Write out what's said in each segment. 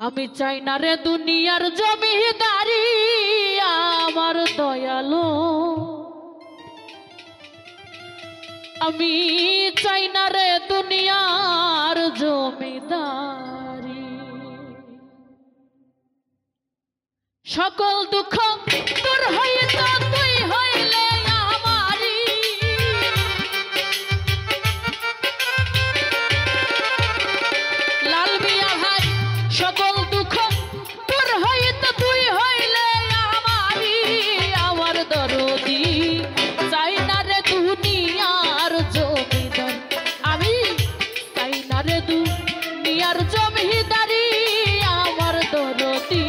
আমি চাই না রে দুনিয়ার জমিদারি আমার দয়ালো, আমি চাই না রে দুনিয়ার জমিদারি। সকল দুঃখ তোর হইতো তুই হইলে আমারি, লাল মিয়া ভাই সকল দুঃখ তোর হইতো তুই হইলে আমারি। আমার দরদি চাই না রে দুনিয়ার জমিদার, আমি চাই না রে দুনিয়ার জমিদারি। আমার দরদি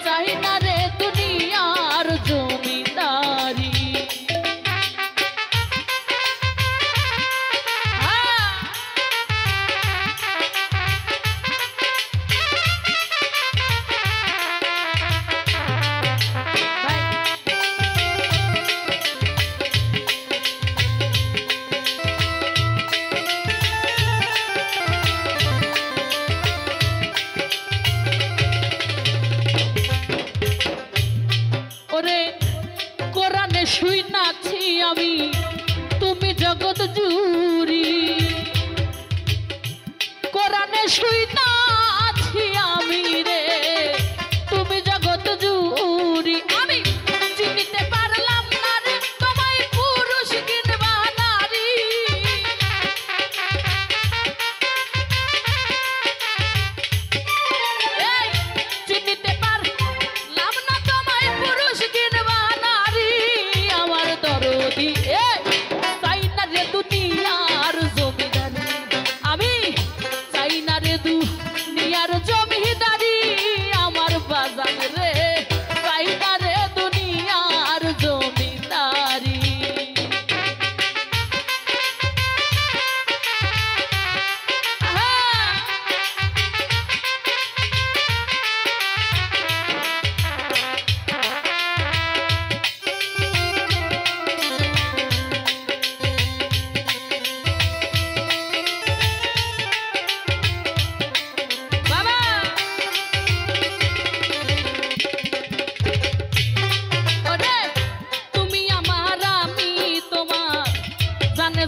চাই না রে দুনিয়ার জমিদারি। কোরআনে শুই নাছি আমি তুমি জগৎ জুড়ি, কোরআনে শুই নাছি আমি রে তুমি জগৎ জুড়ি। আমি চিনিতে পারলাম না রে তোমায় পুরুষ কিংবা নারী, চিনিতে পারলাম না তোমায় পুরুষ কিংবা নারী। আমার দরদি চাই না রে দুনিয়ার জমিদারি, আমি চাই না রে দুনিয়ার জমিদারি। আমার বাজান রে চাই না রে দুনিয়ার জমিদারি।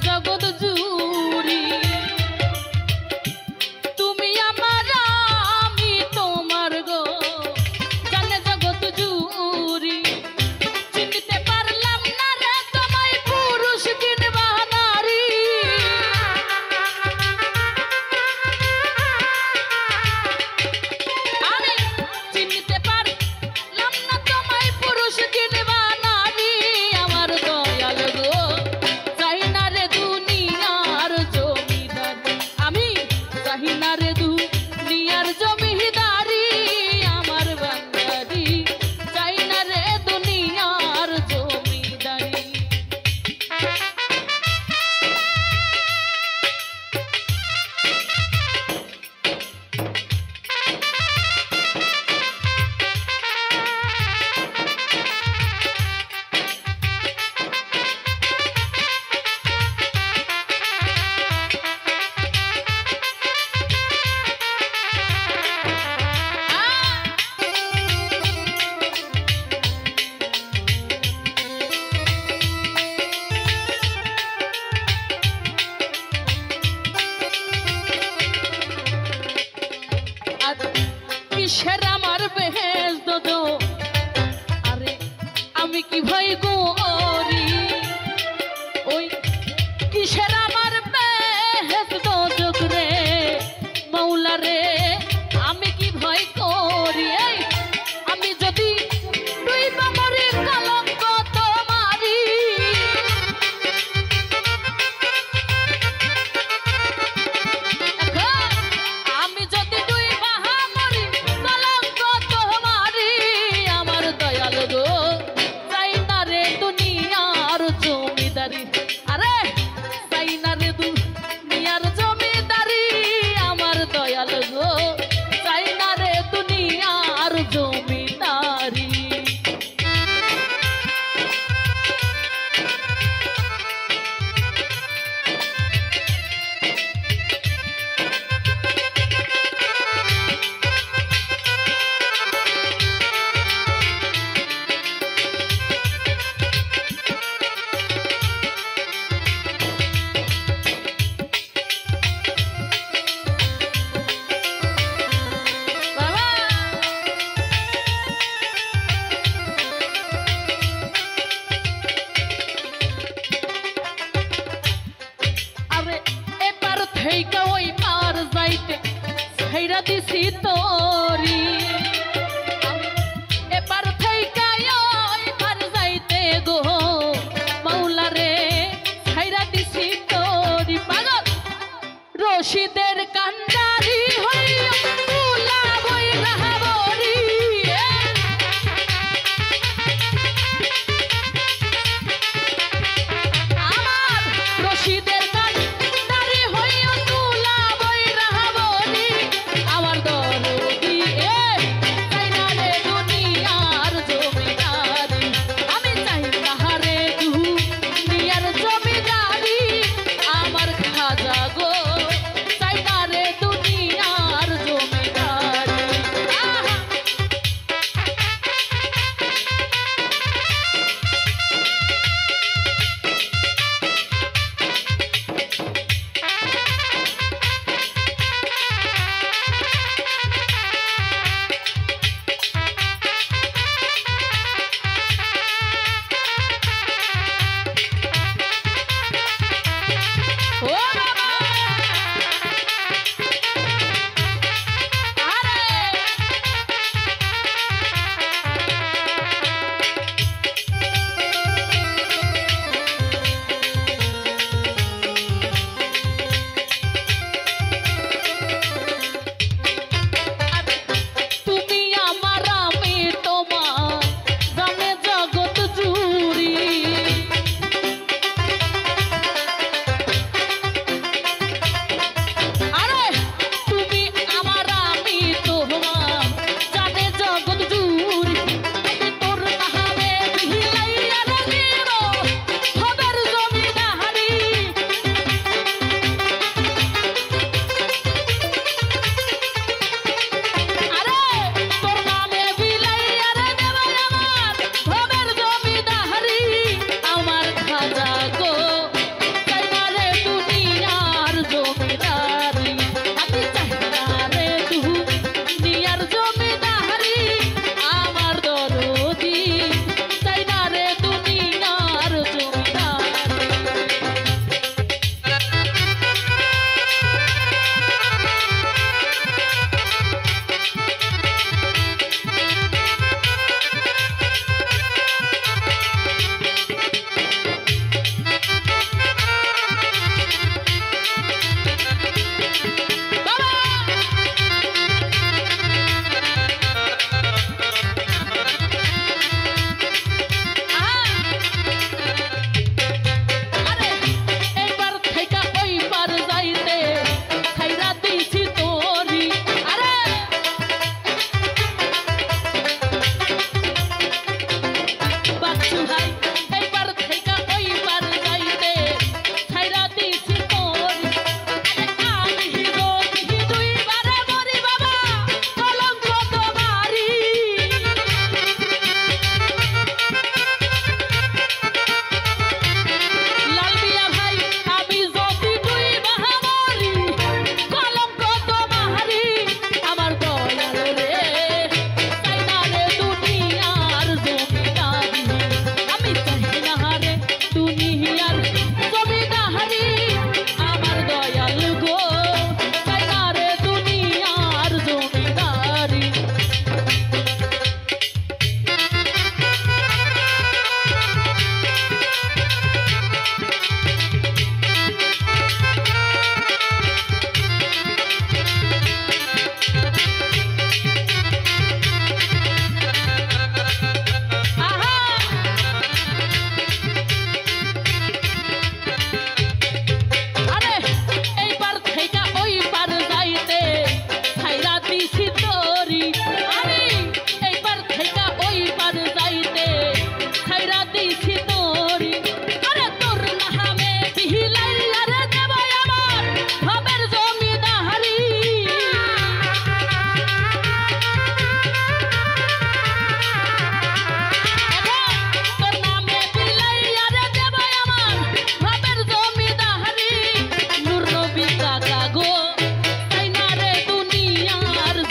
জগৎ জুড়ি তুমি আমার আমি তোমার গো জানে জগৎ জুড়ি। চিনতে পারলাম না রে তোমায় পুরুষ কিংবা নারী, আমি চিনতে পারলাম না তোমায় পুরুষ কিংবা নারী। আমার দয়াল গো চাই না রে দুনিয়ার জমিদার, আমি চাই না রে দুনিয়ার জমিদারি। আমার বান্দারি চাই না রে দুনিয়ার জমিদারি। কিসের আমার বেহেস দো আরে আমি কি ভয় করি, ওই কিসের আমার বেহেস দোজক রে মৌলা রে আমি কি ভয় করি। আমি যদি তুই বামরে কলঙ্ক তোমারি, আমি যদি তুই বাহামরি কলঙ্ক তোমারি। ছাইরা দিছি তোরি এবার থেকে ওইবার যাইতে গো মাওলা রে ছাইরা দিছি তোরি পাগল রশিদের কান্ডারি হইয়া তুলা বই রাহাবরি আমার রশিদের কান্ডারি হইয়া তুলা বই রাহাবরি আমার দরদি চাই না রে দুনিয়ার জমিদারি আমি চাই না রে দুনিয়ার জমিদারি আমার খাজা গো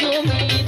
তুমি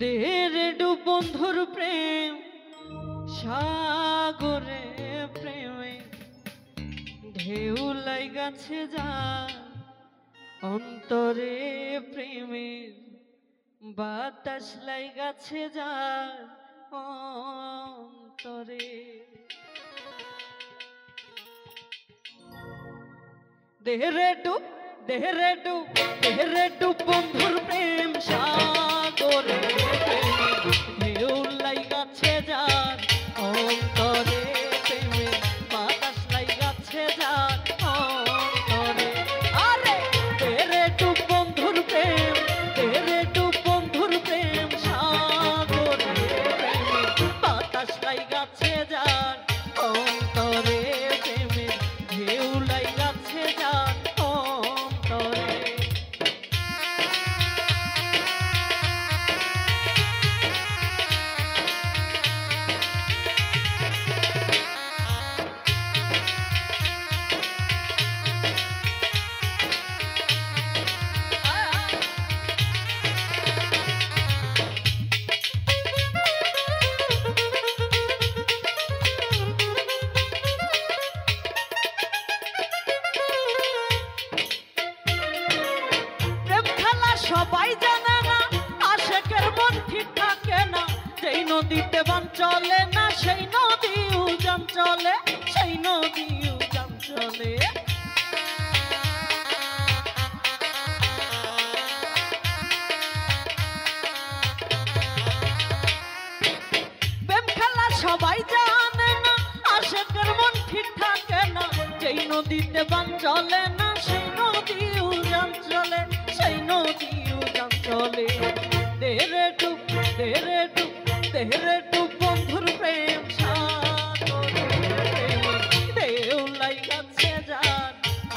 দেহের ডুব বন্ধুর প্রেম সাগরে প্রেমে ঢেউ লাইগাছে যা অন্তরে প্রেমের বাতাস লাইগাছে যা অন্তরে দেহরে ডুব দেহরে ডুব দেহরে ডুব বন্ধুর প্রেম সাগরে প্রেমে ঢেউ লাইগাছে যা অন্তরে প্রেমের বাতাস লাইগাছে যা অন্তরে আরে দেহরে ডুব বন্ধুর প্রেম দেহরে ডুব বন্ধুর প্রেম সাগরে প্রেমে বাতাস লাইগাছে যা অন্তরে প্রেমের ঢেউ লাইগাছে যা অন্তরে সবাই জানে না আশেকের মন ঠিক থাকে না যেই নদীতে বান চলে না সেই নদী উজান চলে সেই নদী উজান চলে প্রেম খেলা সবাই জানে না আশেকের মন ঠিক থাকে না যেই নদীতে বান চলে না সেই নদী উজান চলে সেই নদী উজান চলে দেহরে ডুব দেহরে ডুব দেহরে ডুব বন্ধুর প্রেম সাগরে প্রেমে ঢেউ লাইগাছে যার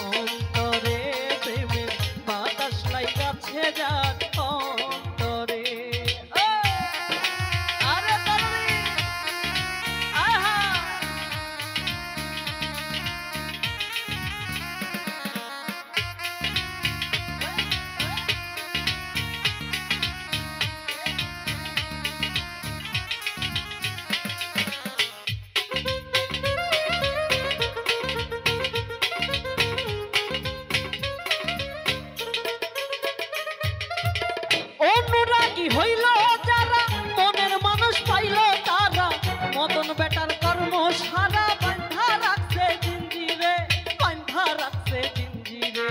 অন্তরে প্রেমের বাতাস লাইগাছে যার অন্তরে আরে তরুণী আহা অনুরাগী হইল যারা মনের মানুষ পাইল তারা মদন বেটার কর্ম সারা বান্ধা রাখছে জিঞ্জিরে বান্ধা রাখছে জিঞ্জিরে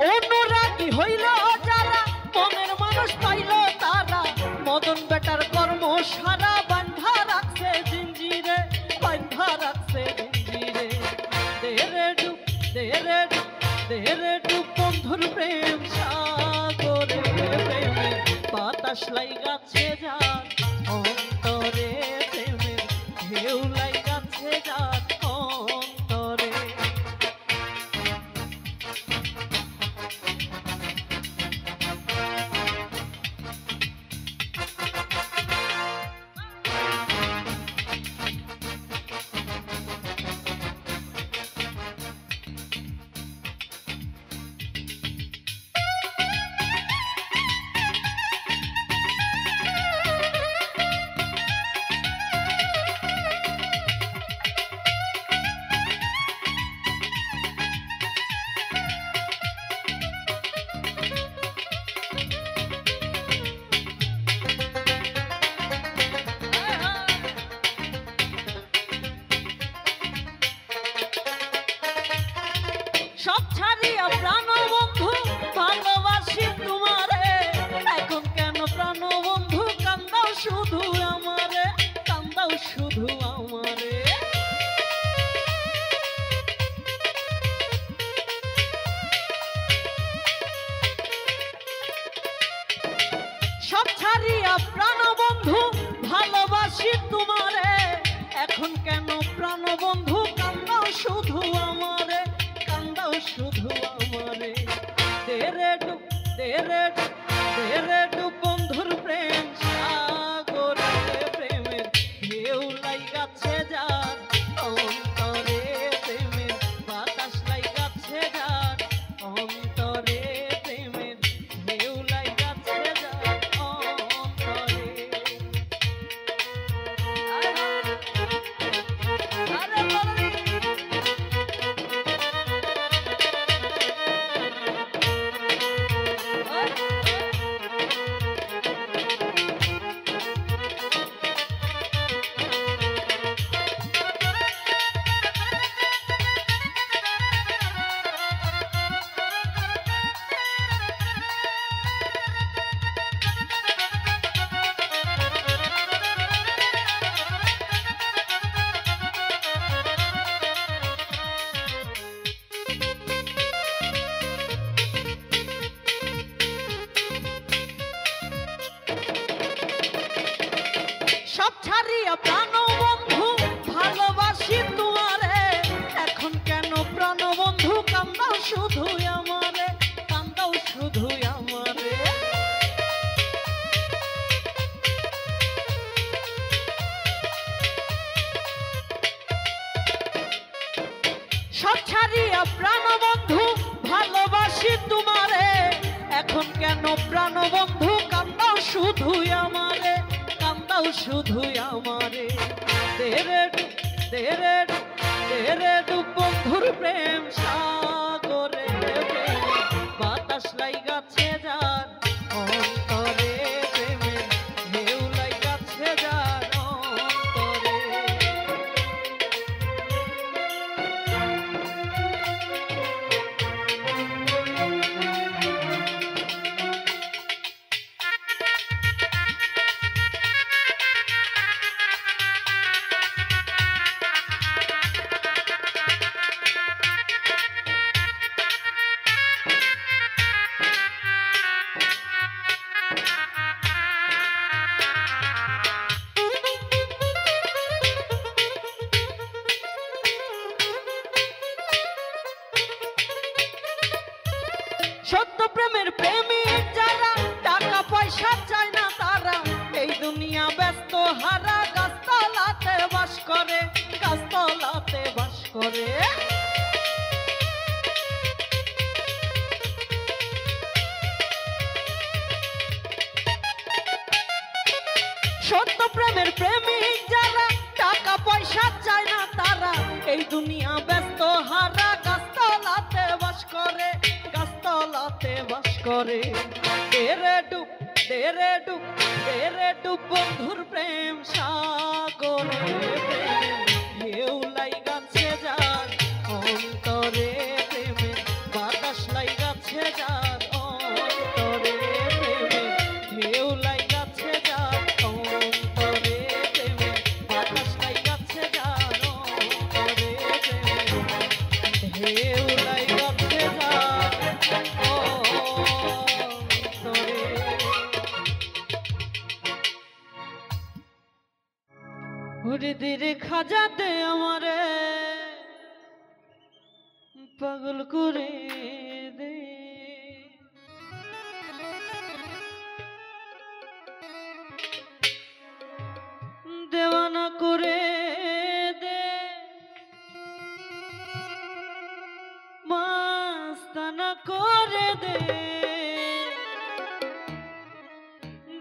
অনুরাগী হইল যারা মনের মানুষ পাইল তারা মদন বেটার কর্ম সারা বান্ধা রাখছে জিঞ্জিরে বান্ধা রাখছে জিঞ্জিরে দেহরে ডুব দেহরে ডুব দেহরে ডুব বন্ধুর প্রেম সাগরে প্রেমে বাতাস লাইগাছে যার অন্তরে প্রেমের ঢেউ লাইগাছে যার অন্তরে সব ছাড়িয়া প্রাণ বন্ধু ভালোবাসি তোমারে এখন কেন প্রাণ বন্ধু কান্দাও শুধু আমারে কান্দাও শুধু আমারে সব ছাড়িয়া প্রাণ বন্ধু ভালোবাসি তোমারে এখন কেন প্রাণ বন্ধু কান্দাও শুধু আমারে কান্দাও শুধু আমারে দেহরে ডুব দেহরে ডুব দেহরে ডুব বন্ধুর প্রেম সাগরে প্রেমের ঢেউ লাইগাছে যার অন্তরে সব ছাড়িয়া প্রাণবন্ধু ভালোবাসি তোমারে, এখন কেন প্রাণবন্ধু কান্দাও শুধুই আমারে, কান্দাও শুধুই আমারে। তেরে ডুব তেরে ডুব তেরে ডুব বন্ধুর প্রেম সাগরে, বাতাস লাইগাছে যার অন্তরে, প্রেমের ঢেউ লাইগাছে যার অন্তরে। সত্য প্রেমের প্রেমিক যারা, টাকা পয়সা চায় না তারা, এই দুনিয়া ব্যস্ত হারা, গাছতলাতে বাস করে, গাছতলাতে বাস করে। সত্য প্রেমের প্রেমিক যারা, টাকা পয়সা চায় না তারা, এই দুনিয়া ব্যস্ত হারা, গাছতলাতে বাস করে, গাছতলাতে বাস করে। তেরে ডুব তেরে ডুব তেরে ডুব বন্ধুর প্রেম সাগরে, ঢেউ লাইগাছে যার অন্তরে, প্রেমে বাতাস লাইগাছে যার অন্তরে, প্রেমে ঢেউ লাইগাছে যার অন্তরে, প্রেমে বাতাস লাইগাছে যার অন্তরে, প্রেমে ঢেউ লাইগাছে যার অন্তরে। ওরে দিরে খাজাতে আমারে পাগল করে দে, দেওয়ানা করে দে, মাস্তানা করে দে,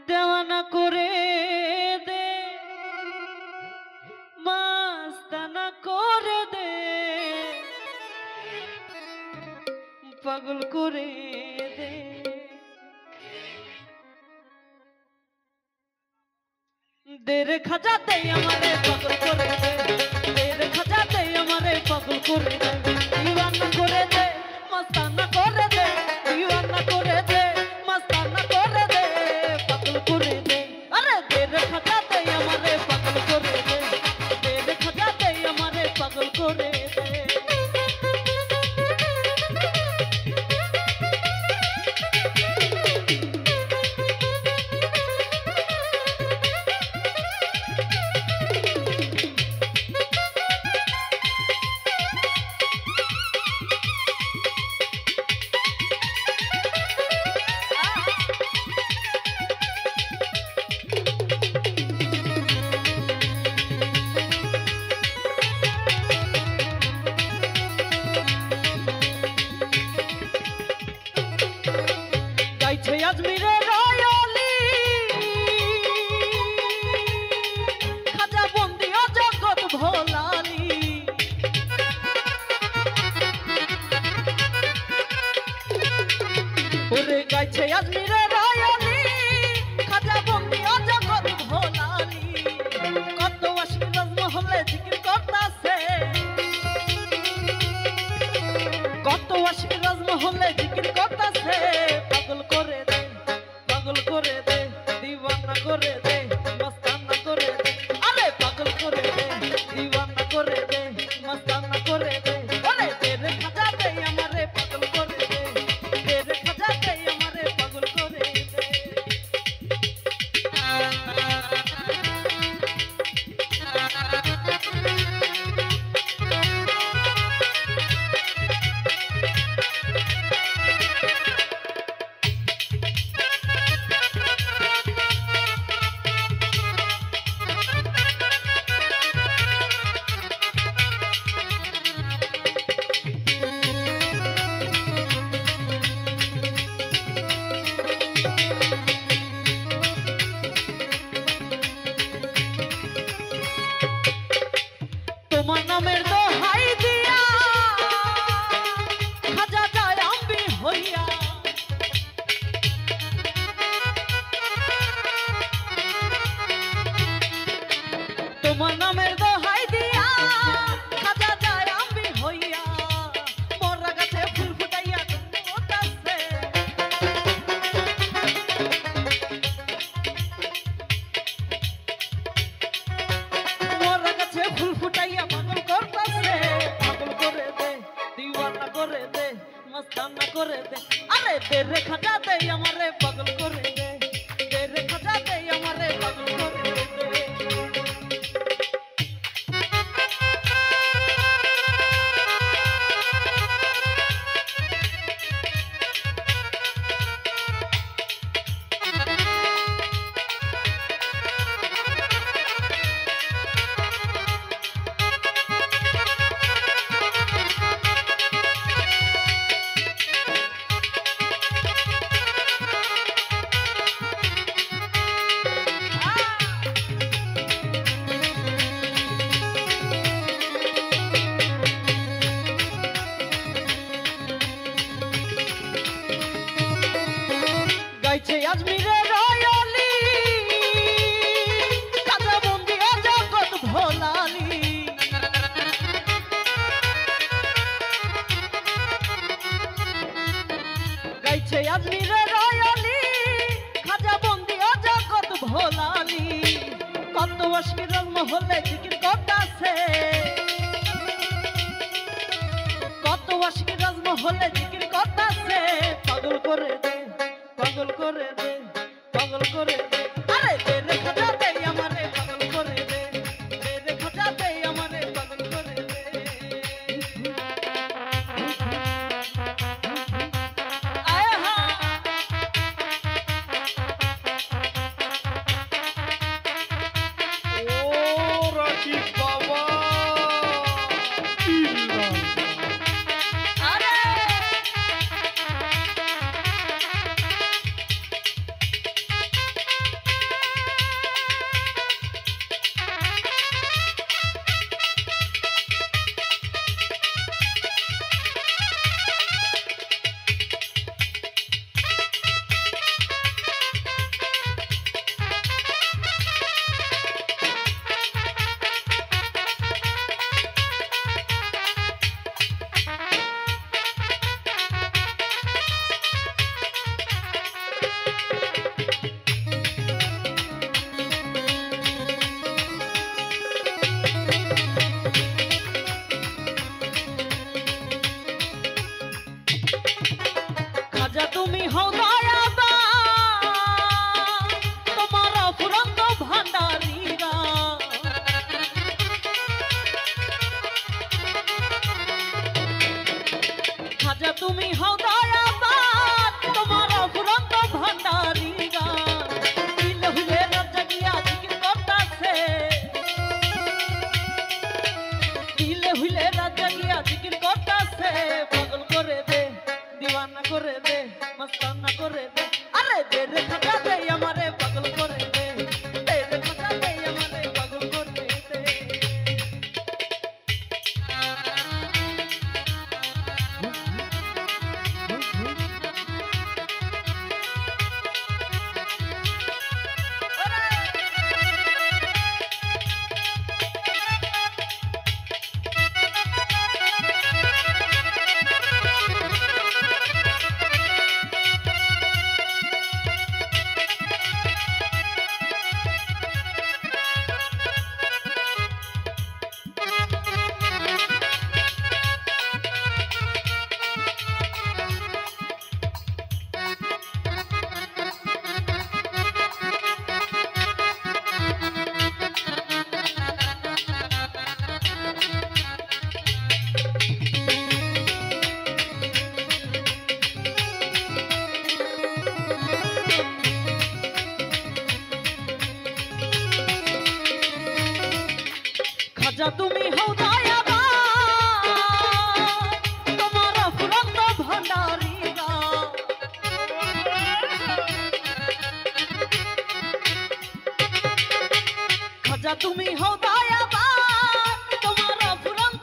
দেওয়ানা করে দে, মাস্তানা করে দে, পাগল করে দে। দেরে খাজাতে আমারে পাগল করে দে, দেরে খাজাতে আমারে পাগল করে দে, দিওয়ানা করে দে, মাস্তানা করে দে, দিওয়ানা করে দে, মাস্তানা করে দে, পাগল করে দে। আরে দেরে খাজাতে আমারে পাগল করে দে, দেরে খাজাতে আমারে পাগল করে দে। গাইছে আজমিরের রয়লি, খাজা বন্দি ও জগৎ ভোলালি, ওরে গাইছে আজমিরের রয়লি, খাজা বন্দি ও জগৎ ভোলালি। কত আশিক রাজমহলে জিকির করতাছে, কত আশিক রাজমহলে জিকির করতাছে, পাগল করে দে, পাগল করে দে, দিওয়ানা করে দে, মস্তানা করে দে। আরে পাগল করে দে, দিওয়ানা করে দে, মস্তানা করে দে। আরে তেরে খাজাতে আমারে পাগল করে দে, তেরে খাজাতে আমারে পাগল করে নামের দোহাই দিয়া খাজা যায় আমি হইয়া তোমার নামের দোহাই দিয়া খাজা যায় আমি হইয়া মরা গাছে ফুল ফুটাইয়া ওটাছে মরা গাছে ফুল ফুটাইয়া পাগল করতাছে পাগল করে দে দিওয়ানা করে দে মস্তানা করে দে আরে দে রে খাজা দে আমারে পাগল করে দে রে খাজা দে আমারে পাগল করে দে গাইছে আজমিরে রয়ালি কাজা বন্দি জগৎ ভোলালি গাইছে আজমিরে রয়ালি খাজা বন্দি জগৎ ভোলালি কত আশির মহলে জিকির করতাছে কত আশির মহলে জিকির করতাছে পাগল করে দে পাগল করে দে পাগল করে দে আরে দে রে খাজা দে আমারে পাগল করে দে রে খাজা দে আমারে পাগল করে দে আয় হা ও রাকিব বাবা আরে খাজা তুমি হও দয়াবান তোমার ফুরন্ত ভান্ডারীরা খাজা তুমি হও দয়াবান তোমার ফুরন্ত ভান্ডারীরা দিলে হুলে রাজা গিয়া জিকির করতাছে দিলে হুলে রাজা গিয়া জিকির করতাছে পাগল করে দে দিওয়ানা করে দে মস্তানা করে দে আরে দে রে খাজা দে আমারে পাগল করে দে রে খাজা দে আমারে পাগল করে দে খাজা তুমি হও দয়াবান তোমার ফুরন্ত ভান্ডারীরা খাজা তুমি হও দয়াবান তোমার ফুরন্ত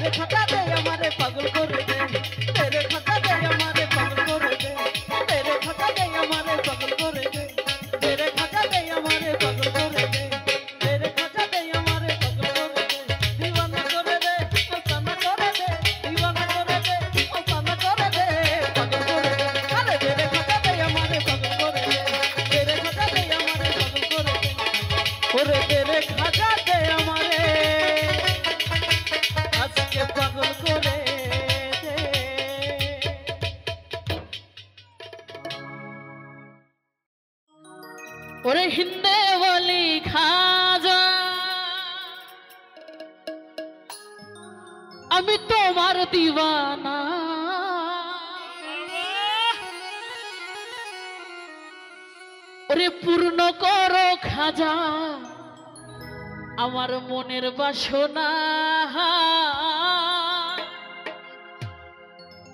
तेरे खता दे हमारे पागल करे दे तेरे खता दे हमारे पागल करे दे तेरे खता दे हमारे पागल करे दे तेरे खता दे हमारे पागल करे दे तेरे खता दे हमारे पागल करे दे दीवाना करे दे मस्ताना करे दे दीवाना करे दे मस्ताना करे दे पागल करे दे अरे तेरे खता दे हमारे पागल करे दे तेरे खता दे हमारे पागल करे दे ओरे तेरे खता दे हमारे আজকে পাগল করে দে ওরে হিন্দে বলি খাজা আমি তোমার দিওয়ানা ওরে পূর্ণ করো খাজা আমার মনের বাসনা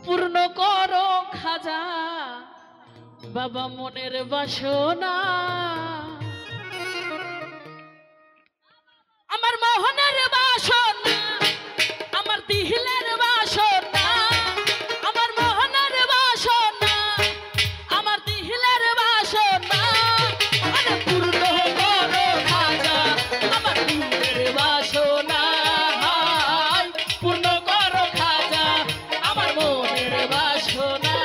পূর্ণ করো খাজা বাবা মনের বাসনা আমার মোহনের বাসনা আমার দিহিলের বাসনা আমার মোহনের বাসনা আমার দিহিলের বাসনা আরে পূর্ণ করো খাজা আমার মনের বাসনা পূর্ণ করো খাজা আমার মনের বাসনা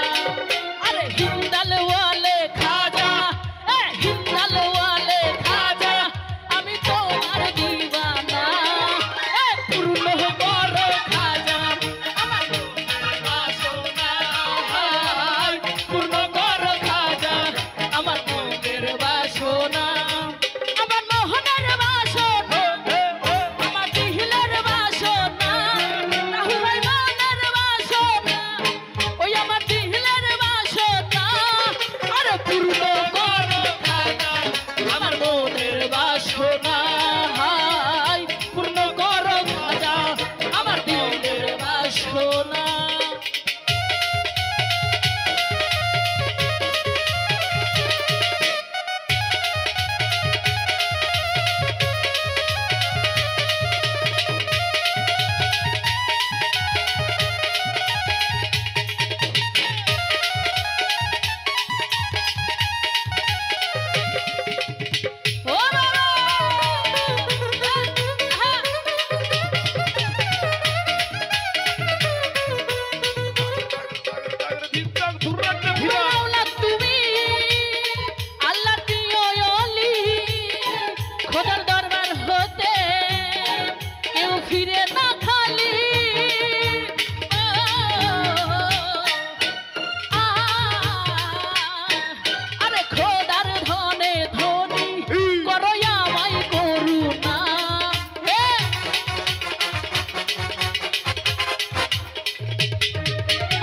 আরে হিন্দাল ওয়ালে খাজা হিন্দাল ওয়ালে খাজা আমি তোমার দিওয়ানা পূর্ণ করো খাজা আমার মনের বাসনা পূর্ণ করো খাজা আমার মনের বাসনা আমার মোহনের বাসনা আমার দিহিলের বাসনা রাহুল ভাই মনের বাসনা ওই আমার দিহিলের বাসনা আরে পূর্ণ করো খাজা আমার মনের বাসনা পূর্ণ করো খাজা আমার দিলের বাসনা ও মাওলা তুমি আল্লাহ দিও ওলি খোদার দরবার হতে কেউ ফিরে না খালি আরে খোদার ধনে ধনী করো আমায় করুণা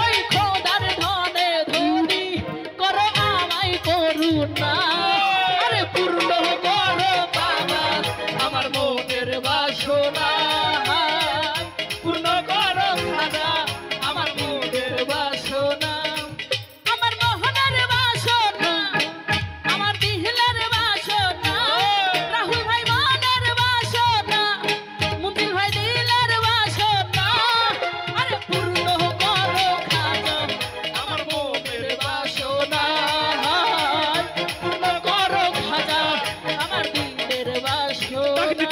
ওই খোদার ধনে ধনী করো আমায় করুণা আরে পূর্ণ করো বাবা আমার মনের বাসনা পূর্ণ করো খাজা আমার মনের বাসনা আমার মোহনের বাসনা আমার দিহিলের বাসনা রাহুল ভাই মনের বাসনা মুন্দিল ভাই দিলের বাসনা আরে পূর্ণ করো খাজা আমার মনের বাসনা পূর্ণ করো খাজা আমার দিলের বাসনা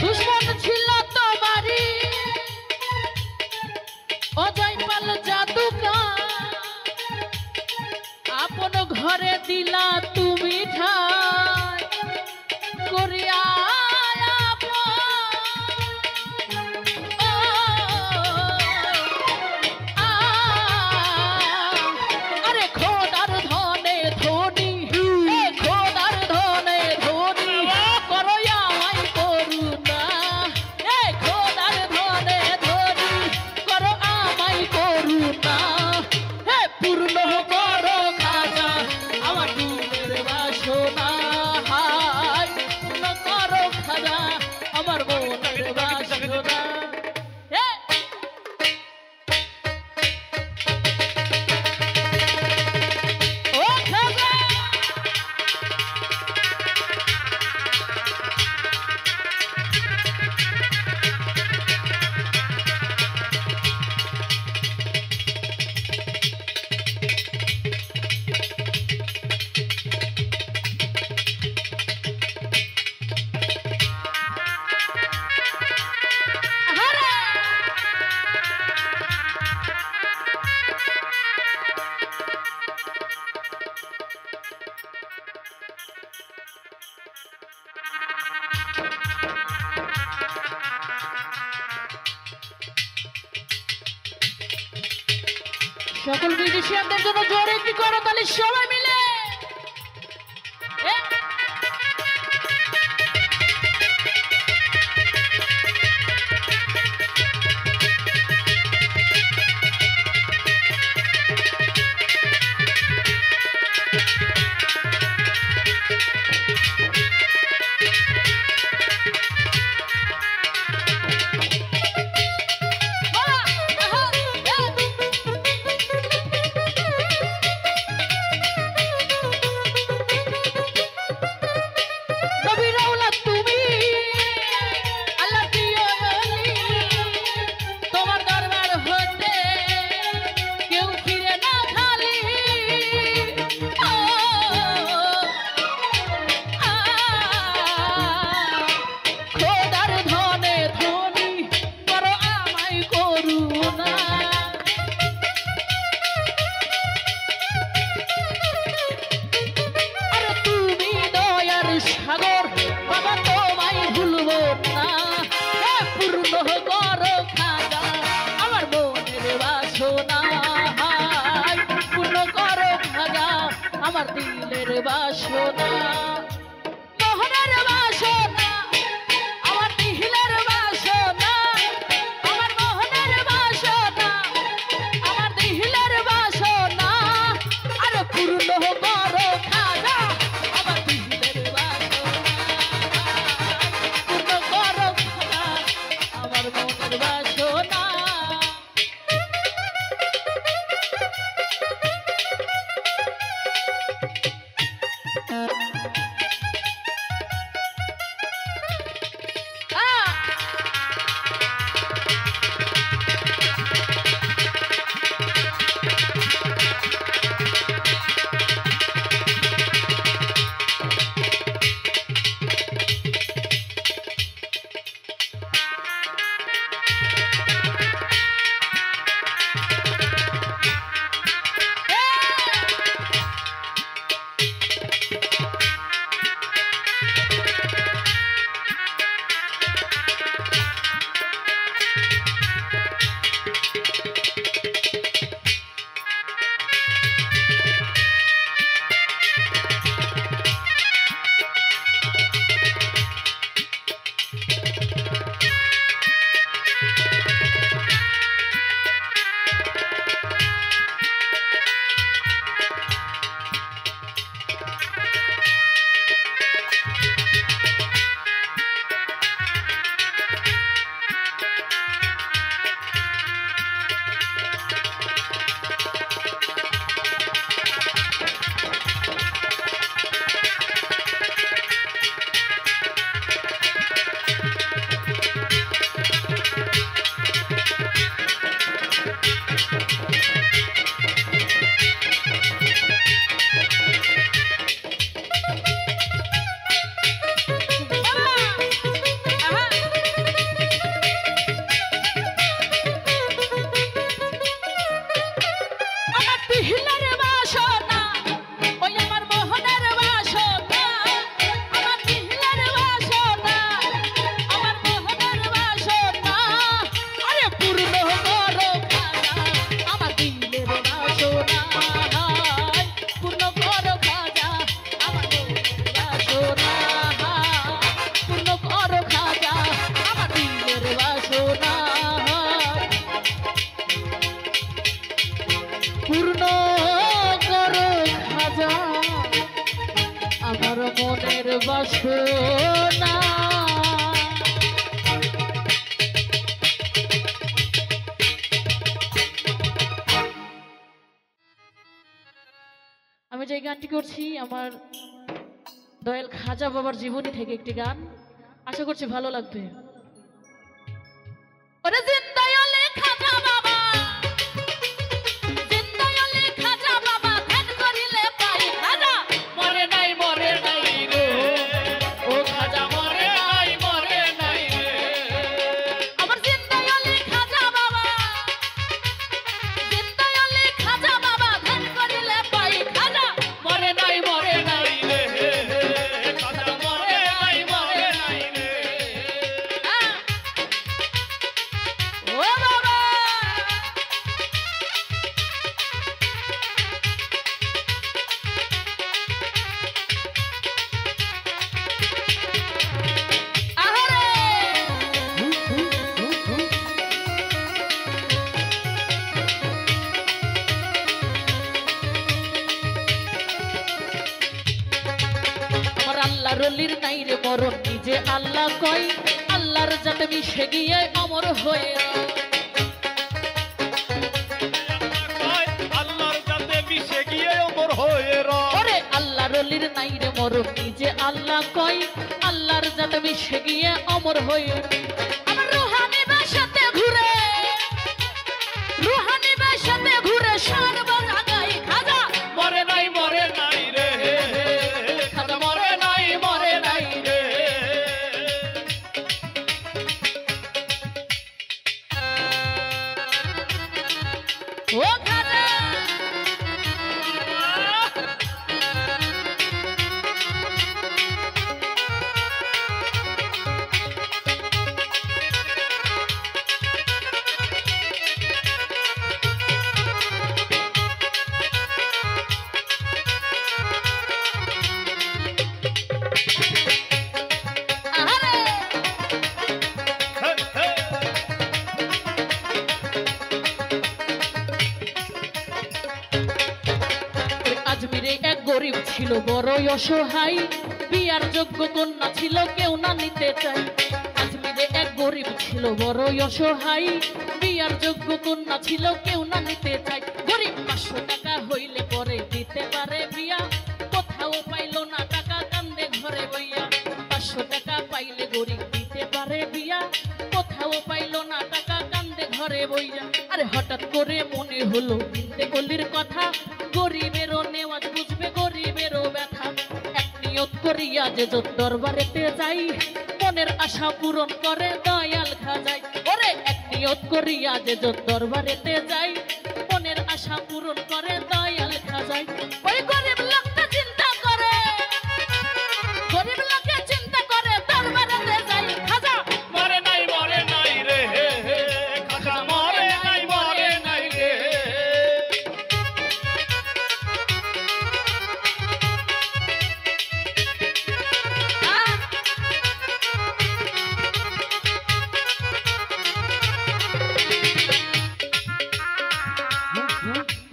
দুশ্মন ছিল তোমারই অজয় পাল জাদুকার আপন ঘরে দিলা তুমি ঠাই করিয়া আরে খোদার ধনে ধনী খোদার সকল মিউজিশিয়ানদের জন্য জোরে কি করো তাহলে সবাই মিলে আমার দিলের বাসনা মোহনের বাসনা আমার দিলের বাসনা আমার মোহনের বাসনা আমার দিলের বাসনা আর পূর্ণ করো খাজা আমার দিলের বাসনা পূর্ণ করো খাজা আমার মনের বাসনা পূর্ণ করো খাজা আমার মনের বাসনা আমি যে গানটি করছি আমার দয়াল খাজা বাবার জীবনী থেকে একটি গান আশা করছি ভালো লাগবে ওরে জিন্দায়ালে খাজা বাবা ও আল্লাহর অলির নাই রে মরণ নিজে আল্লাহ কয় আল্লাহর যাতে মিশে গিয়ে অমর হয়ে আল্লাহর যাতে মিশে গিয়ে অমর হয়ে রয়। ওরে আল্লাহর অলির নাই রে মরণ নিজে আল্লাহ কয় আল্লাহর যাতে মিশে গিয়ে অমর হয়ে আমার রুহানি বাসাতে ঘুরে রুহানি বাসাতে ঘুরে সারবার আগাই খাজা মরে নাই রে খাজা মরে নাই রে ও খাজা আজমিরে এক গরিব ছিল বড়ই অসহায় বিয়ার যোগ্য কন্যা ছিল কেউ না নিতে চাই আজমিরে এক গরিব ছিল বড়ই অসহায় বিয়ার যোগ্য কন্যা ছিল কেউ না নিতে চাই গরিব 500 টাকা হইলে পরে দিতে পারে বিয়া কোথাও পাইলো না টাকা কান্দে ঘরে বইয়া 500 টাকা পাইলে গরিব দিতে পারে বিয়া কোথাও পাইলো না টাকা কান্দে ঘরে বইয়া আরে হঠাৎ করে মনে হলো কিনতে গলির কথা গরিবেরও নেওয়াজ বুঝবে গরিবেরও ব্যথা এক নিয়ত করিয়া যে যত দরবারেতে যাই মনের আশা পূরণ করে দয়াল খাজাই ওরে এক নিয়ত করিয়া যে যত দরবারেতে যাই মনের আশা পূরণ করে দয়াল খাজাই ওই গরিব লোকটা চিন্তা করে গরিব লোকে চিন্তা করে দরবারেতে যাই খাজা মরে নাই রে খাজা মরে নাই রে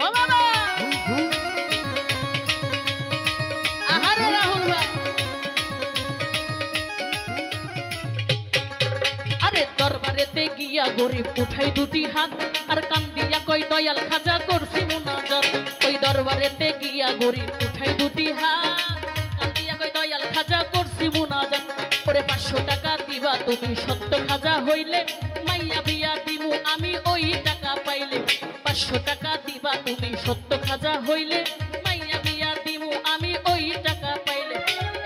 ও বাবা আহারে রাহুল ভাই আরে দরবারেতে গিয়া গরিব উঠাই দুটি হাত আর কান্দিয়া কই দয়াল খাজা করছি মুনাজাত ওই দরবারেতে গিয়া গরিব উঠাই দুটি হাত কান্দিয়া কই দয়াল খাজা করছি মুনাজাত ওরে 500 টাকা দিবা তুমি সত্য খাজা হইলে মাইয়া বিয়া দিমু আমি ওই টাকা পাইলে 500 টাকা দিবা তুমি সত্য খাজা হইলে মাইয়া বিয়া দিমু আমি ওই টাকা পাইলে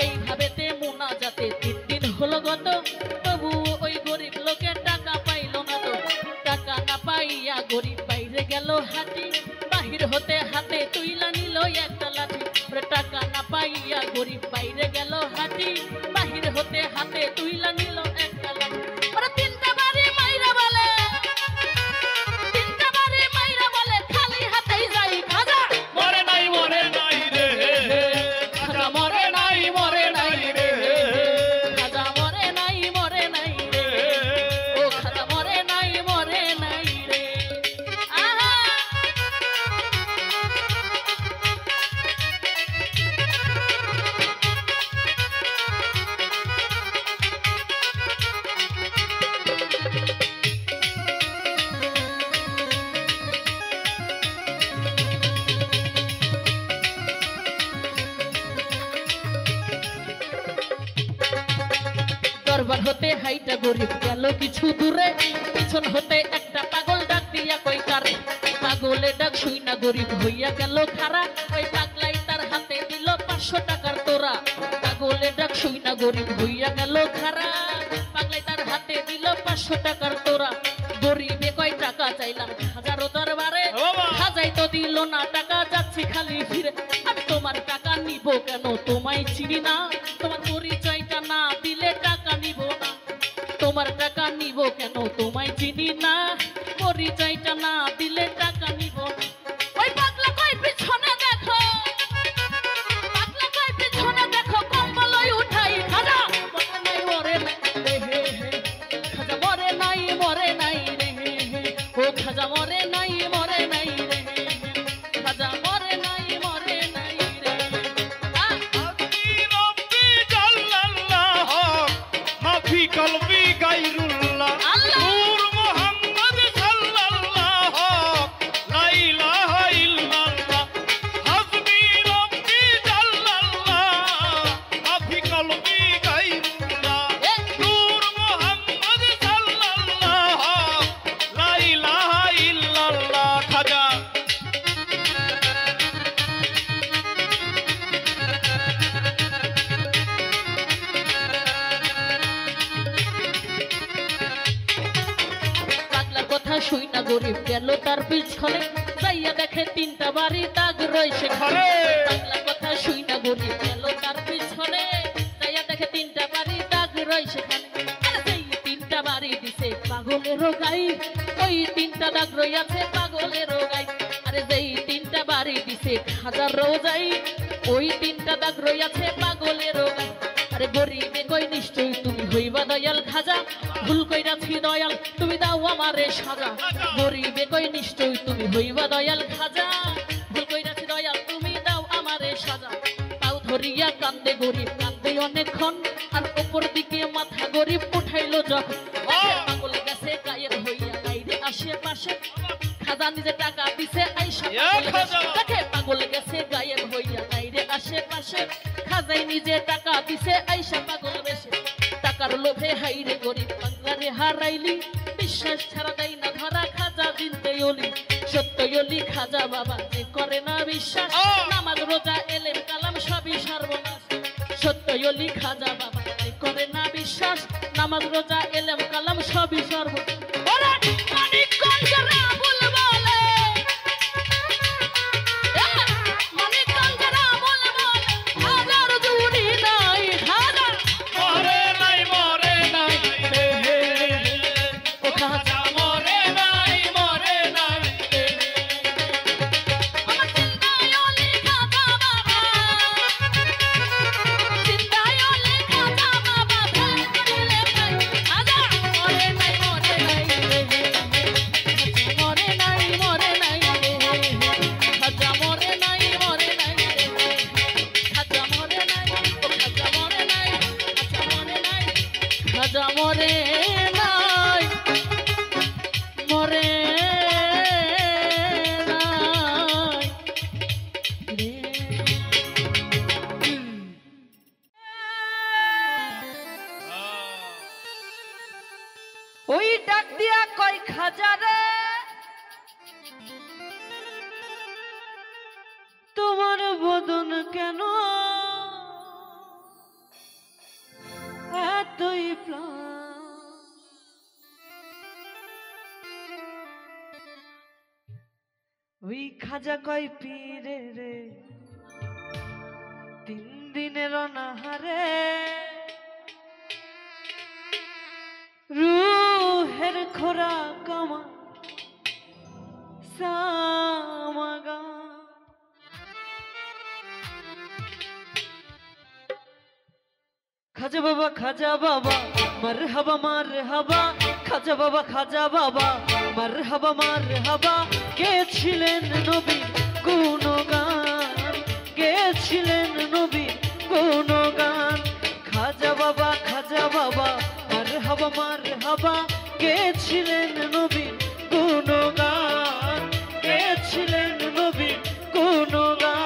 এইভাবেতে মুনাজাতে 3 দিন হলো গত তবু ওই গরিব লোকে টাকা পাইলো না তো টাকা না পাইয়া গরিব বাইরে গেল হাতি বাহির হতে হাতে তুইলা নিল একটা লাঠি ওরে টাকা না পাইয়া গরিব বাইরে গেল হাতি বাহির হতে হাতে তুইলা নিল একটা লাঠি ওরে 3টা বাড়ি মাইরা বলে 3টা বাড়ি মাইরা বলে খালি হাতেই যাই খাজা মরে নাই রে খাজা মরে নাই রে খাজা মরে নাই রে ও খাজা মরে নাই রে আহা দরবার হতে হাইটা গরিব গেল কিছু দূরে পিছন হতে একটা পাগল ডাক দিয়া কই কারে পাগলে ডাক শুই না গরিব হইয়া গেল খারা ওই পাগলাই তার হাতে দিল 500 টাকার তোরা পাগলে ডাক শুই না গরিব হইয়া গেল খারা পাগলাই তার হাতে দিল 500 টাকার তোরা গরিবে কয় টাকা চাইলাম হাজারো দরবারে খাজাই তো দিল না টাকা যাচ্ছে খালি ফিরে আমি তোমার টাকা নিব কেন তোমায় চিনি না তোমার পরিচয়টা না দিলে টাকা নিব না তোমার টাকা নিব কেন তোমায় চিনি না পরিচয়টা না দিলে টাকা নিব না ওই পাগলা কই পিছনে দেখো পাগলা কই পিছনে দেখো কম্বল উঠাই খাজা মরে নাই রে খাজা মরে নাই রে ও খাজা মরে নাই রে খাজা মরে নাই রে আজমি রব্বি জাল্লা কলবি গায়রুল্লাহ আল্লাহ। নূর মুহাম্মদ সাল্লাল্লাহ লা ইলাহা ইল্লাল্লাহ হাসবি রব্বি জাল্লাল্লাহ মাফি কলবি গায়রুল্লাহ নূর মুহাম্মদ সাল্লাল্লাহ লা ইলাহা ইল্লাল্লাহ খাজা পাগলার কথা শুই না গরিব গেল তার পিছনে যাইয়া দেখে তিনটা বাড়ি দাগ রয়েছে ঘরে পাগলার কথা শুই না গরিব গেল তার পিছনে যাইয়া দেখে তিনটা বাড়ি দাগ রয়েছে সেই তিনটা বাড়ি দিছে পাগলেরও গাই ওই তিনটা দাগ রইয়াছে পাগলেরও গাই আরে যেই তিনটা বাড়ি দিছে খাজার রোজাই ওই তিনটা দাগ রইয়াছে পাগলেরও গাই আরে গরিবে কই নিশ্চয়ই তুমি হইবা দয়াল খাজা ভুল কইরাছি দয়াল তুমি দাও আমারে সাজা গরিবে কই নিশ্চয়ই তুমি হইবা দয়াল খাজা ভুল কইরাছি দয়াল তুমি দাও আমারে সাজা পাও ধরিয়া কান্দে গরিব কান্দে অনেকক্ষণ আর উপর দিকে মাথা গরিব উঠাইলো যখন পাগল গেছে গায়ের হইয়া গাইরে আশেপাশে খাজা নিজে টাকা দিছে আইসা দেখে পাগল গেছে গায়েব হইয়া গাইরে আশেপাশে খাজাই নিজে টাকা দিছে আইসা পাগল বেশে টাকার লোভে হাইরে গরিব বাংলারে হারাইলি বিশ্বাস ছাড়া দেয় না ধরা খাজা দিনতে অলি সত্য অলি খাজা বাবা যে করে না বিশ্বাস নামাজ রোজা এলেম কালাম সবই সর্বনাশ সত্য অলি খাজা বাবা যে করে না বিশ্বাস নামাজ রোজা এলেম কালাম সবই সর্বনাশ ওরা মানিকগঞ্জের আবুল বলে মানিকগঞ্জের আবুল বলে হাজার জুড়ি নাই হাজার মরে নাই রে ও খাজা মরে নাই রে আমার চিন্তায় অলি খাজা বাবা চিন্তায় অলি খাজা বাবা ভুল করিলে নাই হাজার মরে নাই রে মরে নাই রে খাজা মরে নাই রে খাজা মরে নাই ও খাজা মরে নাই খাজা মরে নাই মরে নাই রে ওই ডাক দিয়া কয় খাজা রে তোমার বদন কেন এতই প্রাণ ওই খাজা কয় পীরে রে 3 দিনের অনাহারে রুহের খোরা কামা সামাগা খাজা বাবা মারহাবা মারহাবা খাজা বাবা মারহাবা গেছিলেন নবী গুণগান গেছিলেন নবী গুণগান খাজা বাবা মারহাবা গেছিলেন নবী গুণগান গেছিলেন নবী গুণগান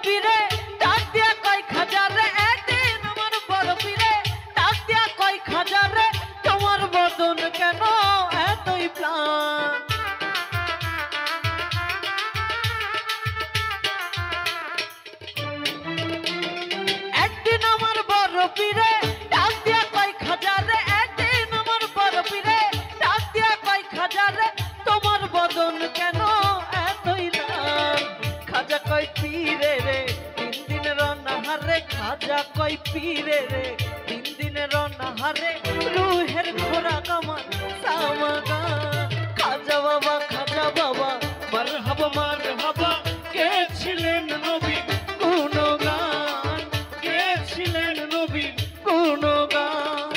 পীরে ডাক দিয়া কয় খাজা রে একদিন আমার বড় পীরে ডাক দিয়া কয় খাজা রে তোমার বদন কেন এতই প্রাণ একদিন আমার বড় পীরে ডাক দিয়া কয় খাজা রে একদিন আমার বড় পীরে ডাক দিয়া কয় খাজা রে তোমার বদন কেন এতই প্রাণ খাজা কয় পীরে রে খাজা কই পীরে রে দিন দিন রনাহারে রুহের ঘোরা কামান সামাগান খাজা বাবা মারহাবা কে ছিলেন নবী গুণগান কে ছিলেন নবী গুণগান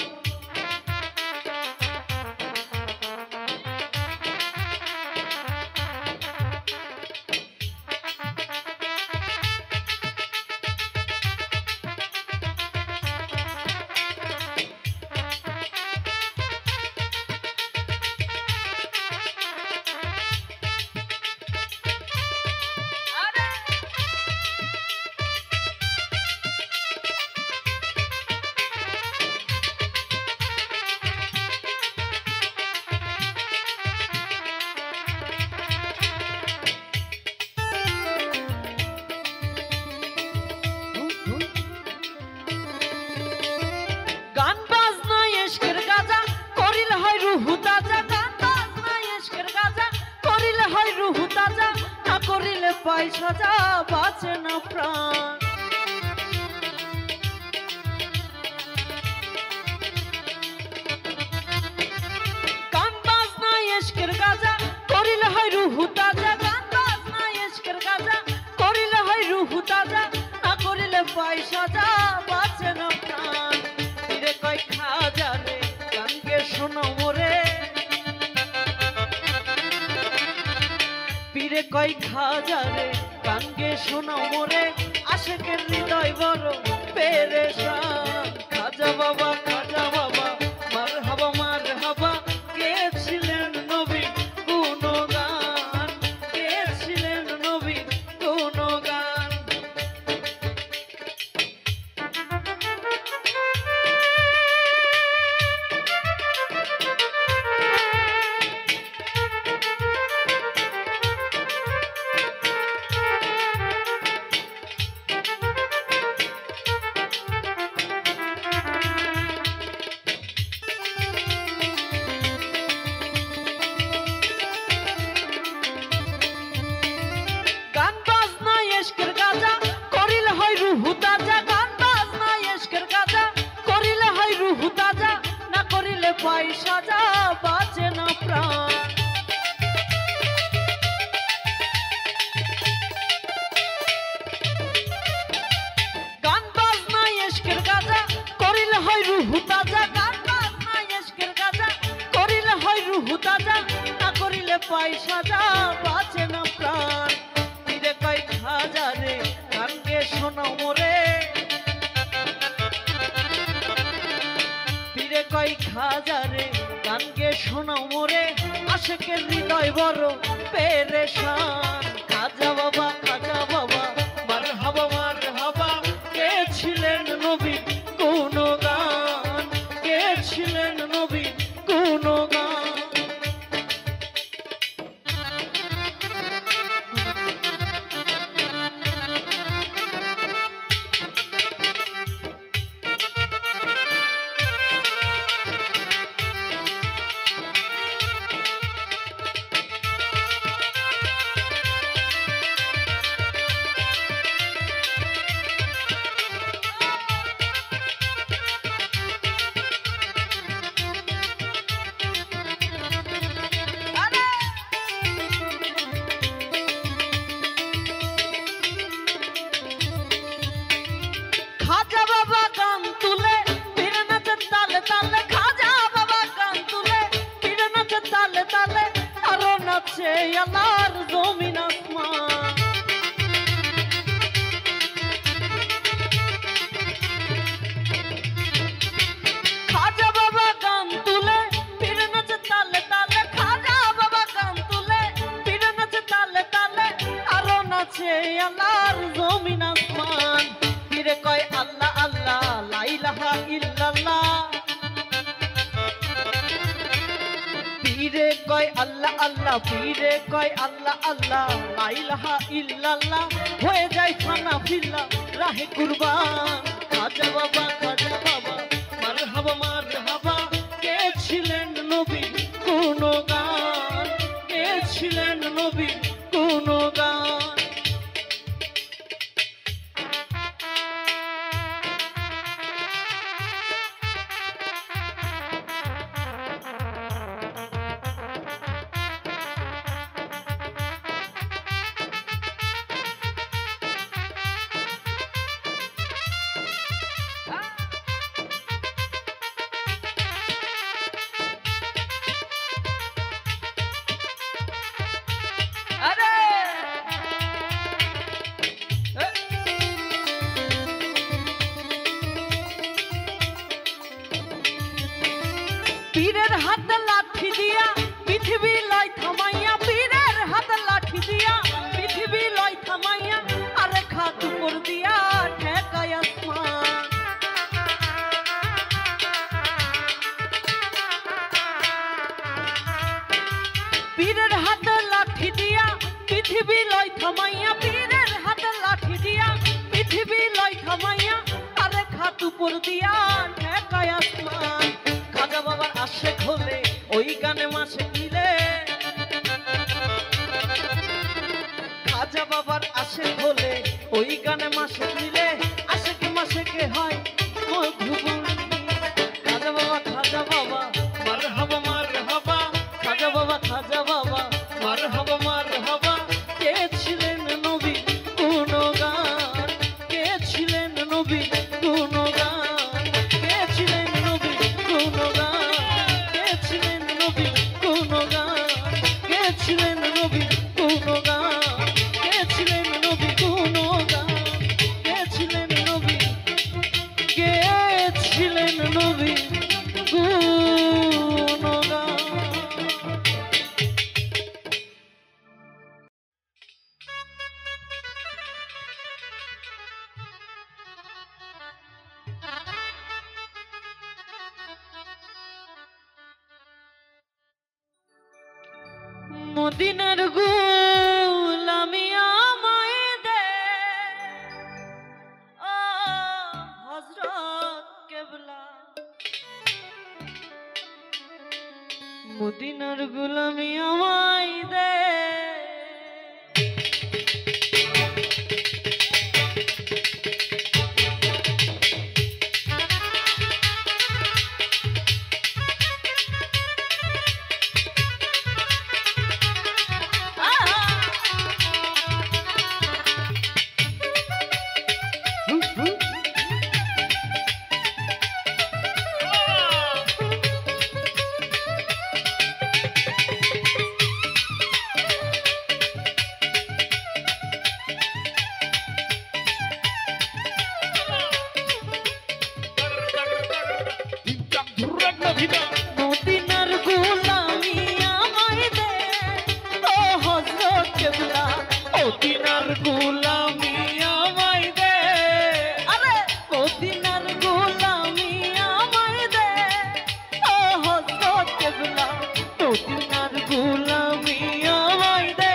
গান বাজনা ইশকের গাজা করিলে হয় রুহু তাজা গান বাজনা ইশকের গাজা করিলে হয় রুহু তাজা না করিলে পাই সাজা বাঁচে না প্রাণ গান বাজনা ইশকের গাজা করিলে হয় রুহু তাজা গান বাজনা ইশকের গাজা করিলে হয় রুহু তাজা না করিলে পাই সাজা বাঁচে না প্রাণ পীরে কয় খাজা রে গানকে শোনো মোরে পীরে কয় খাজা রে গানকে শোনো মোরে আশেকের হৃদয় বড় পেরেশান খাজা বাবা মারহাবা কে ছিলেন নবী গুণগান কে ছিলেন নবী গুণগান গান বাজনা ইশকের গাজা করিলে হয় রুহু তাজা গান বাজনা ইশকের গাজা করিলে হয় রুহু তাজা না করিলে পাই সাজা বাঁচে না প্রাণ গান বাজনা ইশকের গাজা করিলে হয় রুহু তাজা গান বাজনা ইশকের গাজা করিলে হয় রুহু তাজা না করিলে পাই সাজা বাঁচে না প্রাণ পীরে কয় খাজা রে গানকে শোনো মোরে পীরে কয় খাজা রে গানকে শোনো মোরে আশেকের হৃদয় বড় পেরেশান খাজা বাবা মারহাবা কে ছিলেন নবী গুণগান কে ছিলেন নবী গুণগান খাজা বাবা গান তুলে পীর নাচে তালে তালে খাজা বাবা গান তুলে পীর নাচে তালে তালে আরো নাচে আল্লাহর জমিন আসমান খাজা বাবা গান তুলে পীর নাচে তালে তালে খাজা বাবা গান তুলে পীর নাচে তালে তালে আরো নাচে আল্লাহর জমিন আসমান পীরে কয় আল্লাহ আল্লাহ লা ইলাহা ইল্লাল্লাহ পীরে কয় আল্লাহ আল্লাহ পীরে কয় আল্লাহ আল্লাহ লা ইলাহা ইল্লাল্লাহ হয়ে যায় খানা ফিল্লা রাহে কুরবান খাজা বাবা মারহাবা কে ছিলেন নবী গুণগান কে ছিলেন নবী গুণগান পীরের হাত লাঠি দিয়া পৃথিবী লয় থামাইয়া, পীরের হাত লাঠি দিয়া পৃথিবী লয় থামাইয়া, আরে খাত উপর দিয়া ঠেকায় আসমান। পীরের হাত লাঠি দিয়া পৃথিবী লয় থামাইয়া, পীরের হাত লাঠি দিয়া পৃথিবী লয় থামাইয়া, আরে খাত উপর দিয়া ঠেকায় আসমান। খাজা বাবার আশেক হলে ওই গানে মাসে দিলে, খাজা বাবার আশেক হলে ওই গানে মাসে দিলে, আশেক মাসেকে হয় মধুবনী। খাজা বাবা মারহাবা মারহাবা, খাজা বাবা মারহাবা। কে ছিলেন নবী গুণগান, কে ছিলেন নবী গুণগান, কে ছিলেন নবী গুণগান, কে ছিলেন নবী গুণগান, কে ছিলেন নবী গুণগান, কে ছিলেন নবী গুণগান, কে ছিলেন নবী, কে ছিলেন নবী গুণগান। মদিনার গোলামি আমায় দে ও হযরত কেবলা, মদিনার গোলামি আমায় দে। মদিনার গোলামি আমায় দে ও হযরত কেবলা, মদিনার গোলামি আমায় দে, আরে মদিনার গোলামি আমায় দে ও হযরত কেবলা, মদিনার গোলামি আমায় দে।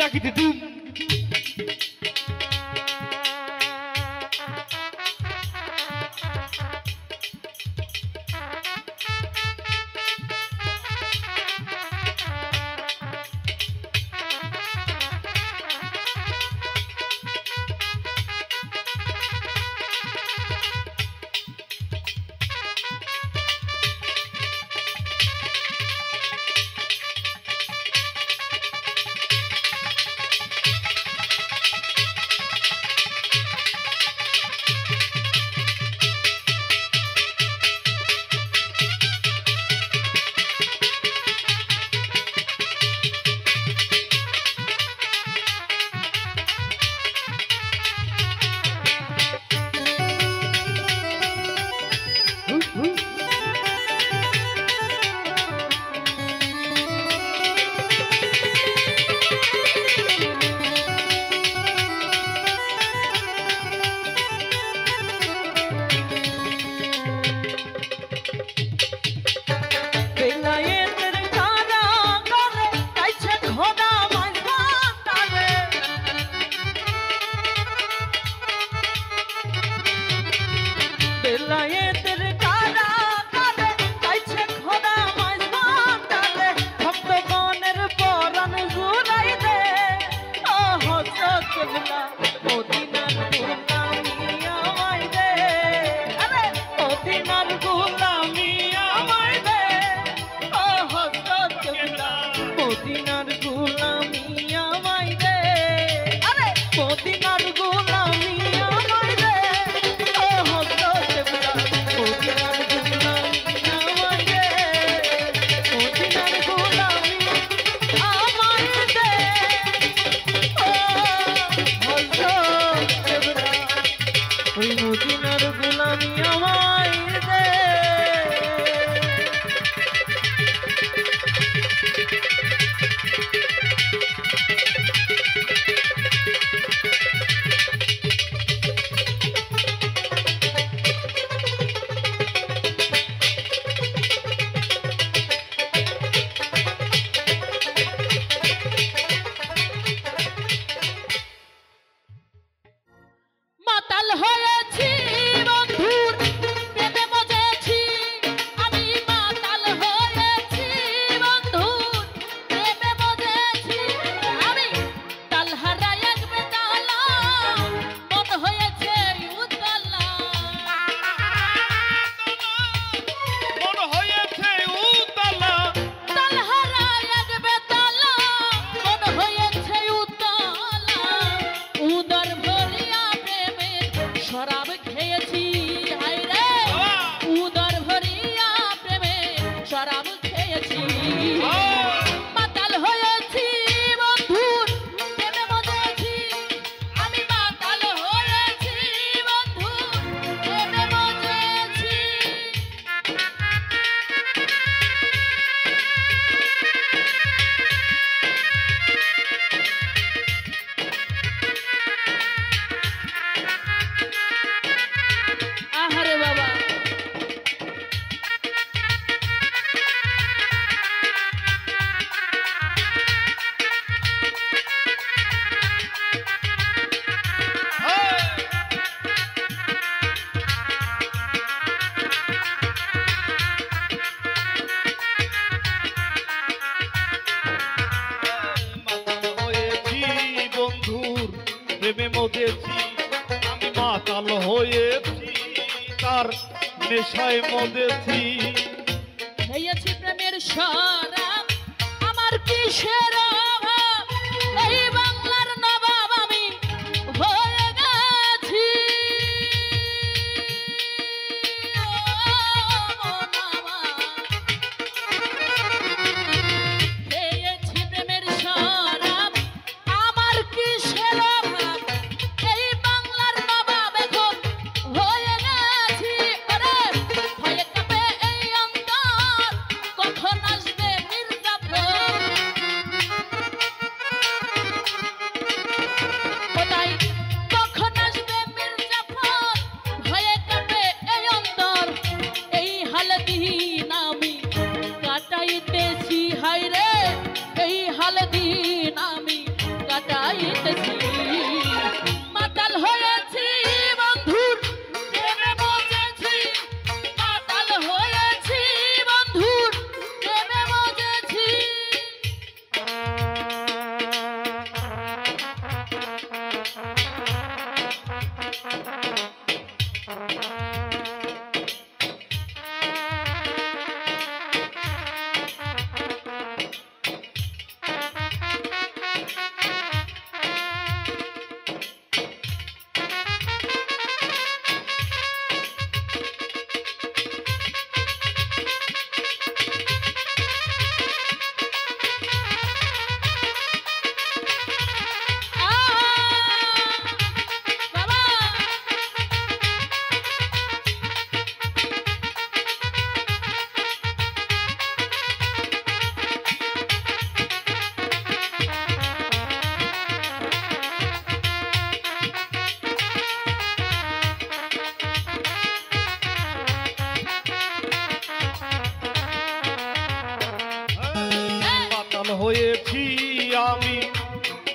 চাকিতে দুম। বেলায়েতের কারাগারে কাইছে খোদা মাইজানদারে। বেলায়েতের কারাগারে কাইছে খোদা মাইজানদারে। ভক্তগণের পরাণ জুড়াই দে ও হযরত কেবলা মদিনার গোলামি আমায় দে। আরে মদিনার গোলামি আমায় দে ও হযরত কেবলা মদিনার গোলামি আমায় দে। আরে মদিনার গোলামি আমায় দে ও হযরত কেবলা মদিনার গোলামি আমায় দে। মদিনার গোলামি আমায় দে ও হযরত কেবলা ওই মদিনার গোলামি আমায় দে। মাতাল হয়েছি বন্ধুর প্রেমে মজেছি, আমি মাতাল হয়েছি বন্ধুর প্রেমে মজেছি। আমি তালহারা এক বেতালা মন হয়েছে উতালা। মন হয়েছে উতলা। তালহারা এক বেতালা মন হয়েছে উতালা। উদর ভরিয়া প্রেমে শরাব খেয়েছি, হায় রে উদর ভরিয়া প্রেমে শরাব খেয়েছি। মাতাল হয়েছি বন্ধুর প্রেমে মজেছি, আমি মাতাল হয়েছি বন্ধুর প্রেমে মজেছি। আহারে বাবা, মাতাল হয়েছি বন্ধুর প্রেমে মজেছি, আমি মাতাল হয়েছি তার নেশায় মজেছি। খেয়েছি প্রেমের শরাব, আমার কিসের অভাব, এই বাংলার নবাব আমি হয়ে গেছি। ও নবাব, খেয়েছি প্রেমের শরাব, আমার কিসের অভাব, এই বাংলার নবাব এখন হয়ে গেছি। আরে ভয়ে কাঁপে এই অন্তর, কখন আসবে মির্জাফর।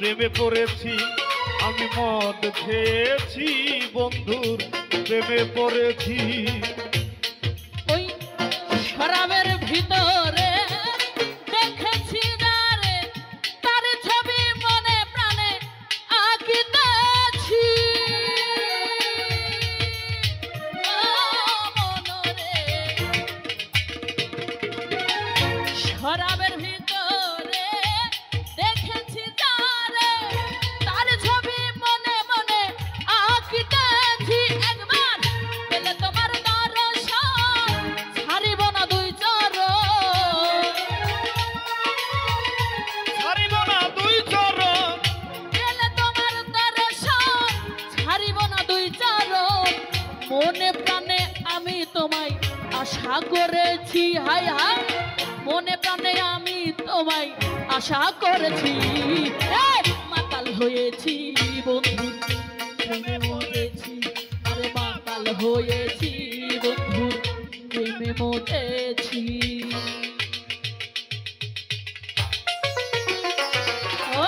প্রেমে পড়েছি, আমি মদ খেয়েছি বন্ধুর প্রেমে পড়েছি। ওই শরাবের ভিতরে দেখেছি যারে, তার ছবি মনে প্রাণে আঁকিতেছি। ও মনরে, শরাবের ভিতরে দেখেছি যারে, তার ছবি মনে মনে আঁকিতেছি। একবার পেলে তোমার দর্শন, ছাড়িব না দুই চরণ। ছাড়িব না দুই চরণ, পেলে তোমার দর্শন, ছাড়িব না দুই চরণ। মনে প্রাণে আমি তোমায় আশা করেছি, হায় হায় মনে প্রাণে আমি তোমায় আশা করেছি। মাতাল হয়েছি বন্ধু প্রেমে মরেছি, আরে মাতাল হয়েছি বন্ধু প্রেমে মরেছি। ও!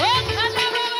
ও খাজা বাবা!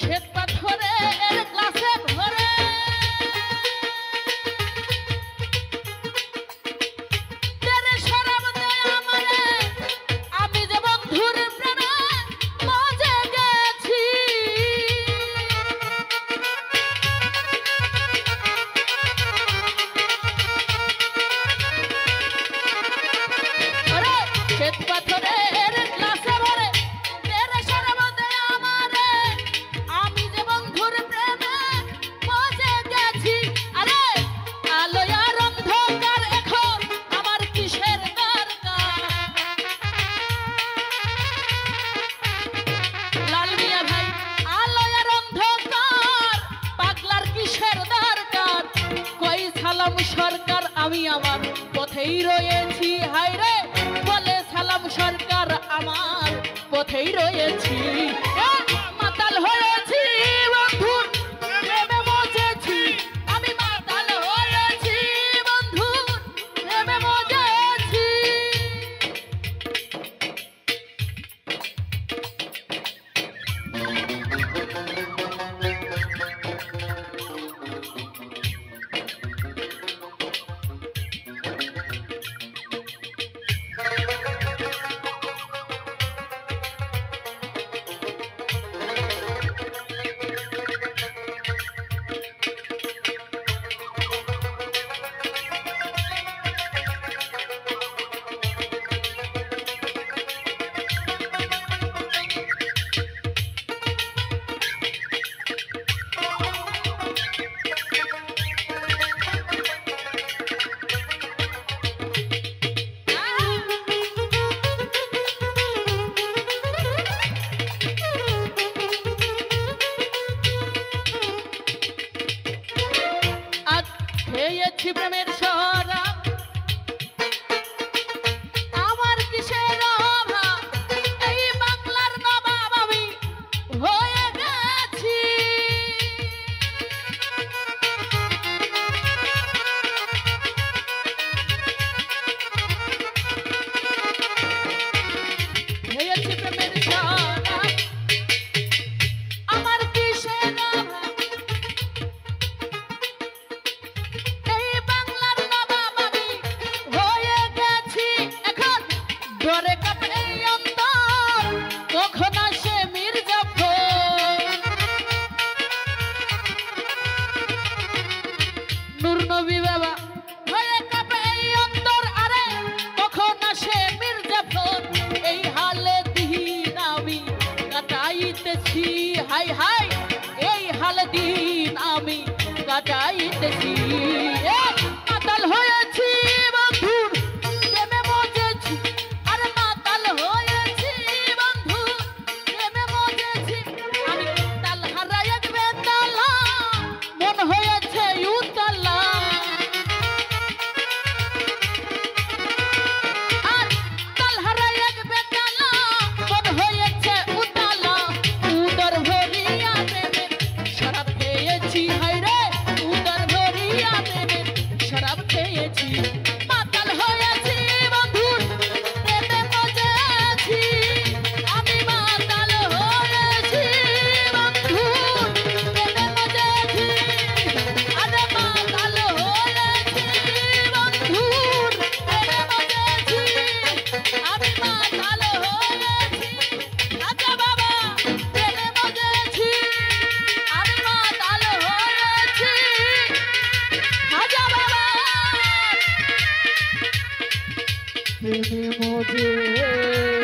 শ্বেত পাথরের গ্লাসে ভরে তেরে শরাব দেয় আমারে, আমি যে বন্ধুর প্রেমে মজে গেছি। আরে শ্বেত পাথরের গ্লাসে ভরে তেরে শরাব দেয় আমারে, আমি যে বন্ধুর প্রেমে মজে গেছি। আরে আলোয় আর অন্ধকার এখন আমার কিসের দরকার? লাল মিয়া ভাই, আলোয় আর অন্ধকার পাগলার কিসের দরকার? কই সালাম সরকার, আমি আমার পথেই রয়েছি। হায় রে বলে সালাম সরকার, আমার পথেই রয়েছি। মাতাল হয়েছি বন্ধুর প্রেমে মজেছি, আমি মাতাল হয়েছি বন্ধুর প্রেমে মজেছি। ডরে কাঁপে এই অন্তর কখন আসে মির্জাফর নূর নবী বাবা ভয়ে কাঁপে এই অন্তর আরে কখন আসে মির্জাফর এই হালে দিন আমি কাটাইতেছি হাই হাই এই হালে দিন আমি কাটাইতেছি মাতাল হয়েছি বন্ধুর প্রেমে মজেছি আরে মাতাল হয়েছি বন্ধু প্রেমে মজেছি আমি তাল হারাই এক বেতালা মন হয়েছে উতলা আর তাল হারাই এক বেতালা মন হয়েছে উতলা উদর ভরিয়া দেবে শরাব খেয়েছি হায় রে উদর ভরিয়া দেবে শরাব খেয়েছি মাতাল হয়েছি বন্ধুর প্রেমে মজেছি আমি মাতাল হয়েছি বন্ধুর প্রেমে মজেছি আরে মাতাল হয়েছি বন্ধুর প্রেমে মজেছি আমি মাতাল হয়েছি আচ্ছা বাবা প্রেমে মজেছি আমি মাতাল হয়েছি আচ্ছা বাবা প্রেমে মজেছি